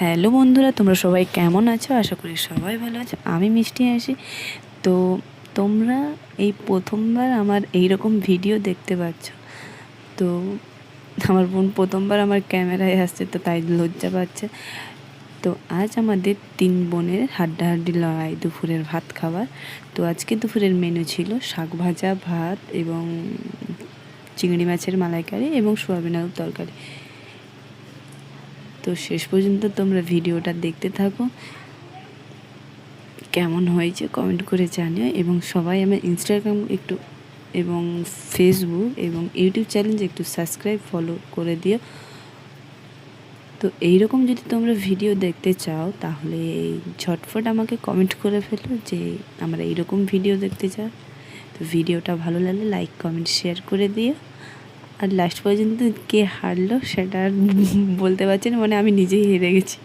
Hello বন্ধুরা, তোমরা সবাই কেমন আছো? আশা করি সবাই ভালো আছো। আমি মিষ্টি হাসি। তো তোমরা এই প্রথমবার আমার এই রকম ভিডিও দেখতে পাচ্ছ। তো আমার বোন প্রথমবার আমার ক্যামেরায় আসছে, তো তাই লজ্জা পাচ্ছে। তো আজ আমাদের 3 বোনের হাড্ডাহাড্ডি লড়াই, দুপুরের ভাত খাবার। তো আজকে দুপুরের মেনু ছিল শাক ভাজা, ভাত এবং চিংড়ি মাছের মালাইকারি এবং সোয়াবিন আলুর তরকারি। তো শেষ পর্যন্ত তোমরা ভিডিওটা দেখতে থাকো। কেমন হয়েছে কমেন্ট করে জানিও, এবং সবাই আমার ইনস্টাগ্রাম একটু এবং ফেসবুক এবং ইউটিউব চ্যানেল একটু সাবস্ক্রাইব ফলো করে দিও। তো এইরকম যদি তোমরা ভিডিও দেখতে চাও তাহলে ঝটফট আমাকে কমেন্ট করে ফেলো যে আমরা এইরকম ভিডিও দেখতে চাও। তো ভিডিওটা ভালো লাগলে লাইক কমেন্ট শেয়ার করে দিও। আর লাস্ট পর্যন্ত কে হারলো সেটা আর বলতে পারছি না, মানে আমি নিজেই হেরে গেছি।